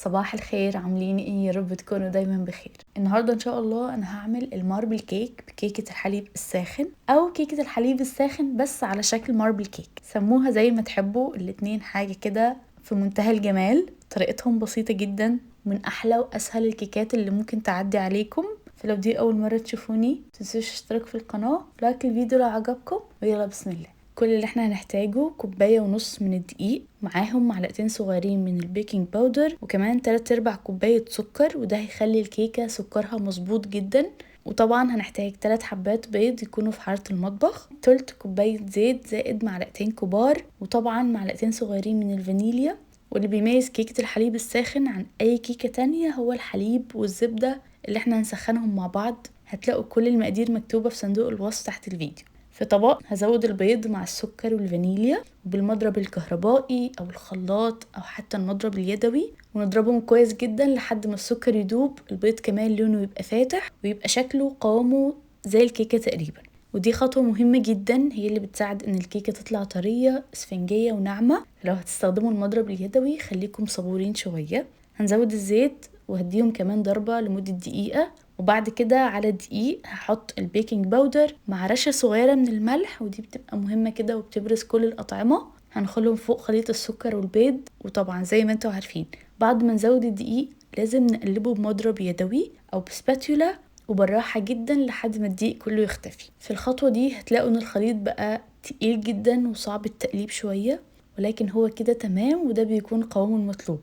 صباح الخير، عاملين ايه؟ يا رب تكونوا دايما بخير. النهارده ان شاء الله انا هعمل الماربل كيك بكيكه الحليب الساخن او كيكه الحليب الساخن بس على شكل ماربل كيك. سموها زي ما تحبوا، الاتنين حاجه كده في منتهى الجمال. طريقتهم بسيطه جدا، من احلى واسهل الكيكات اللي ممكن تعدي عليكم. فلو دي اول مره تشوفوني متنسوش تشترك في القناه، لايك الفيديو لو عجبكم، ويلا بسم الله. كل اللي احنا هنحتاجه 1.5 كوباية من الدقيق، معاهم معلقتين صغيرين من البيكنج باودر، وكمان 3/4 كوباية سكر، وده هيخلي الكيكة سكرها مظبوط جدا. وطبعا هنحتاج 3 حبات بيض يكونوا في حارة المطبخ، 1/3 كوباية زيت زائد معلقتين كبار، وطبعا معلقتين صغيرين من الفانيليا. واللي بيميز كيكة الحليب الساخن عن اي كيكة تانية هو الحليب والزبدة اللي احنا هنسخنهم مع بعض. هتلاقوا كل المقادير مكتوبة في صندوق الوصف تحت الفيديو. في طبق هزود البيض مع السكر والفانيليا بالمضرب الكهربائي او الخلاط او حتى المضرب اليدوي، ونضربهم كويس جدا لحد ما السكر يدوب، البيض كمان لونه يبقى فاتح ويبقى شكله قوامه زي الكيكة تقريبا. ودي خطوة مهمة جدا، هي اللي بتساعد ان الكيكة تطلع طرية اسفنجية وناعمة. لو هتستخدموا المضرب اليدوي خليكم صبورين شوية. هنزود الزيت وهديهم كمان ضربة لمدة دقيقة، وبعد كده على الدقيق هحط البيكنج باودر مع رشة صغيرة من الملح، ودي بتبقى مهمة كده وبتبرز كل الأطعمة. هنخلهم فوق خليط السكر والبيض، وطبعا زي ما انتوا عارفين بعد ما نزود الدقيق لازم نقلبه بمضرب يدوي أو بسباتولا وبالراحة جدا لحد ما الدقيق كله يختفي. في الخطوة دي هتلاقوا ان الخليط بقى تقيل جدا وصعب التقليب شوية، ولكن هو كده تمام، وده بيكون قوامه المطلوب.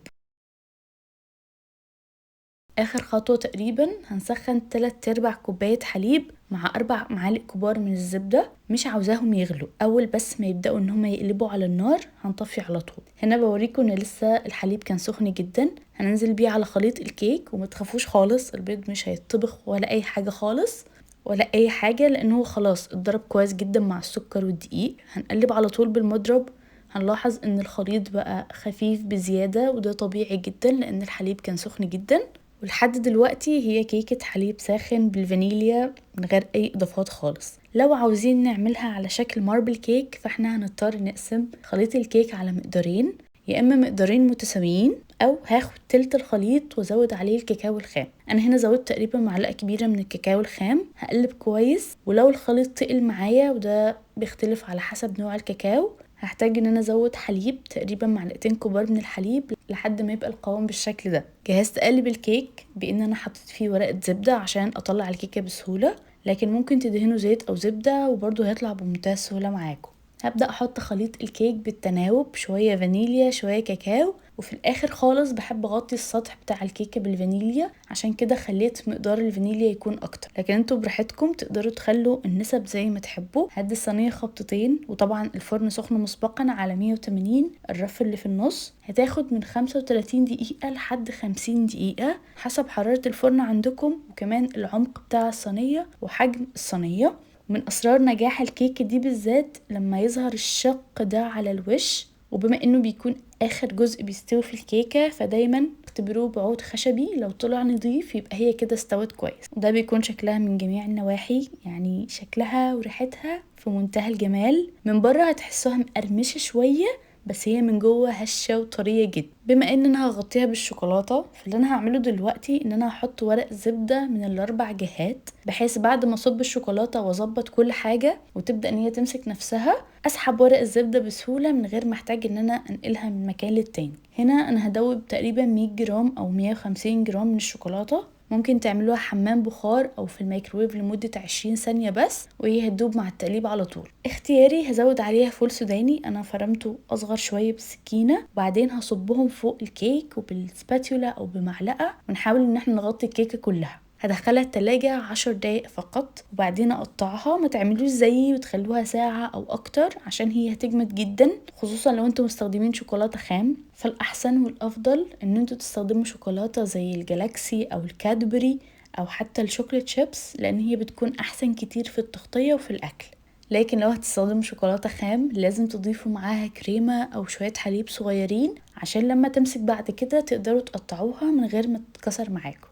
اخر خطوة تقريبا هنسخن 3/4 كوباية حليب مع 4 معالق كبار من الزبدة. مش عاوزاهم يغلوا، اول بس ما يبدأوا ان هما يقلبوا على النار هنطفي على طول. هنا بوريكم ان لسه الحليب كان سخن جدا. هننزل بيه على خليط الكيك، وما تخافوش خالص البيض مش هيتطبخ ولا اي حاجة خالص ولا اي حاجة، لانه خلاص اتضرب كويس جدا مع السكر والدقيق. هنقلب على طول بالمضرب. هنلاحظ ان الخليط بقى خفيف بزيادة، وده طبيعي جدا لان الحليب كان سخن جدا. ولحد دلوقتي هي كيكة حليب ساخن بالفانيليا من غير اي اضافات خالص. لو عاوزين نعملها على شكل ماربل كيك فاحنا هنضطر نقسم خليط الكيك على مقدارين، يا اما مقدارين متساويين او هاخد تلت الخليط وازود عليه الكاكاو الخام. انا هنا زودت تقريبا معلقة كبيرة من الكاكاو الخام. هقلب كويس، ولو الخليط تقل معايا وده بيختلف على حسب نوع الكاكاو هحتاج ان انا ازود حليب، تقريبا معلقتين كبار من الحليب لحد ما يبقى القوام بالشكل ده. جهزت قالب الكيك بان انا حطيت فيه ورقة زبدة عشان اطلع الكيكة بسهولة، لكن ممكن تدهنوا زيت او زبدة وبرضه هيطلع بمنتهى السهولة معاكم. هبدأ احط خليط الكيك بالتناوب، شوية فانيليا شوية كاكاو، وفي الاخر خالص بحب اغطي السطح بتاع الكيكه بالفانيليا، عشان كده خليت مقدار الفانيليا يكون اكتر، لكن انتوا براحتكم تقدروا تخلوا النسب زي ما تحبوا. هدي الصينيه خبطتين، وطبعا الفرن سخن مسبقا على 180. الرف اللي في النص هتاخد من 35 دقيقه لحد 50 دقيقه حسب حراره الفرن عندكم، وكمان العمق بتاع الصينيه وحجم الصينيه. ومن اسرار نجاح الكيكه دي بالذات لما يظهر الشق ده على الوش، وبما انه بيكون اخر جزء بيستوي في الكيكه فدايما اختبروه بعود خشبي، لو طلع نضيف يبقى هي كده استوت كويس. وده بيكون شكلها من جميع النواحي، يعني شكلها وريحتها في منتهى الجمال. من بره هتحسوها مقرمشه شويه، بس هي من جوه هشه وطريه جدا. بما ان انا هغطيها بالشوكولاته، فاللي انا هعمله دلوقتي ان انا هحط ورق زبده من الاربع جهات، بحيث بعد ما اصب الشوكولاته واظبط كل حاجه وتبدا ان هي تمسك نفسها اسحب ورق الزبده بسهوله من غير ما احتاج ان انا انقلها من مكان للتاني. هنا انا هدوب تقريبا 100 جرام او 150 جرام من الشوكولاته. ممكن تعملوها حمام بخار او في الميكروويف لمدة 20 ثانية بس، وهي هتدوب مع التقليب على طول. اختياري هزود عليها فول سوداني، انا فرمته اصغر شوية بالسكينة، وبعدين هصبهم فوق الكيك وبالسباتيولا او بمعلقة، ونحاول ان احنا نغطي الكيكة كلها. هدخلها التلاجة 10 دقايق فقط، وبعدين اقطعها. ما تعملوش زيي وتخلوها ساعة او اكتر عشان هي هتجمد جدا، خصوصا لو انتم مستخدمين شوكولاتة خام. فالاحسن والافضل ان انتوا تستخدموا شوكولاتة زي الجالاكسي او الكادبري او حتى الشوكولات شيبس، لان هي بتكون احسن كتير في التغطية وفي الاكل. لكن لو هتستخدموا شوكولاتة خام لازم تضيفوا معاها كريمة او شوية حليب صغيرين عشان لما تمسك بعد كده تقدروا تقطعوها من غير ما تتكسر معاكم.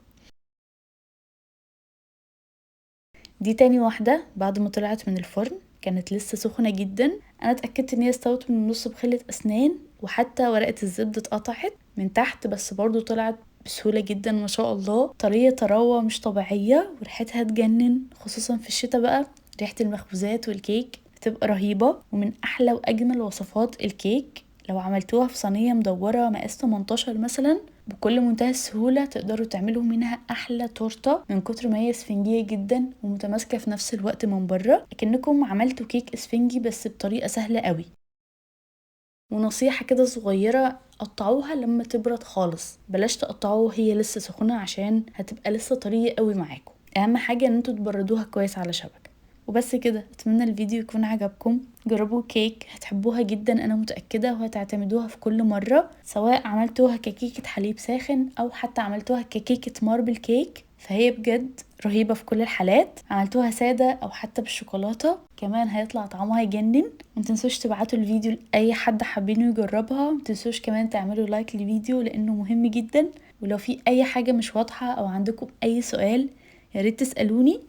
دي تاني واحدة بعد ما طلعت من الفرن كانت لسه سخنة جدا. انا اتأكدت ان هي استوت من النص بخلة اسنان، وحتى ورقة الزبدة اتقطعت. من تحت، بس برضو طلعت بسهولة جدا ما شاء الله، طرية طراوة مش طبيعية وريحتها تجنن، خصوصا في الشتاء بقى ريحة المخبوزات والكيك بتبقى رهيبة. ومن احلى واجمل وصفات الكيك لو عملتوها في صينية مدورة مقاس 18 مثلا، بكل منتهى السهولة تقدروا تعملوا منها احلى تورتة، من كتر ما هي اسفنجية جدا ومتماسكة في نفس الوقت من بره، اكنكم عملتوا كيك اسفنجي بس بطريقة سهلة قوي. ونصيحة كده صغيرة، قطعوها لما تبرد خالص، بلاش تقطعوها وهي لسه سخنة عشان هتبقى لسه طرية قوي معاكم. اهم حاجة ان انتوا تبردوها كويس على شبكة. وبس كده، اتمنى الفيديو يكون عجبكم. جربوا كيك هتحبوها جدا انا متأكدة، وهتعتمدوها في كل مرة، سواء عملتوها ككيكة حليب ساخن او حتى عملتوها ككيكة ماربل كيك، فهي بجد رهيبة في كل الحالات. عملتوها سادة او حتى بالشوكولاتة كمان هيطلع طعمها يجنن. متنسوش تبعتوا الفيديو لأي حد حابينه يجربها، متنسوش كمان تعملوا لايك للفيديو لانه مهم جدا. ولو في اي حاجة مش واضحة او عندكم اي سؤال ياريت تسألوني.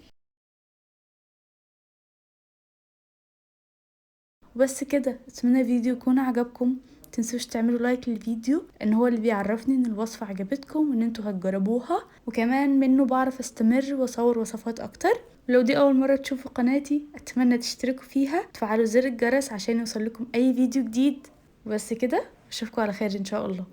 وبس كده، اتمنى الفيديو يكون عجبكم. متنسوش تعملوا لايك للفيديو ان هو اللي بيعرفني ان الوصفة عجبتكم وان انتوا هتجربوها، وكمان منه بعرف استمر واصور وصفات اكتر. ولو دي اول مرة تشوفوا قناتي اتمنى تشتركوا فيها، تفعلوا زر الجرس عشان يوصل لكم اي فيديو جديد. وبس كده، اشوفكم على خير ان شاء الله.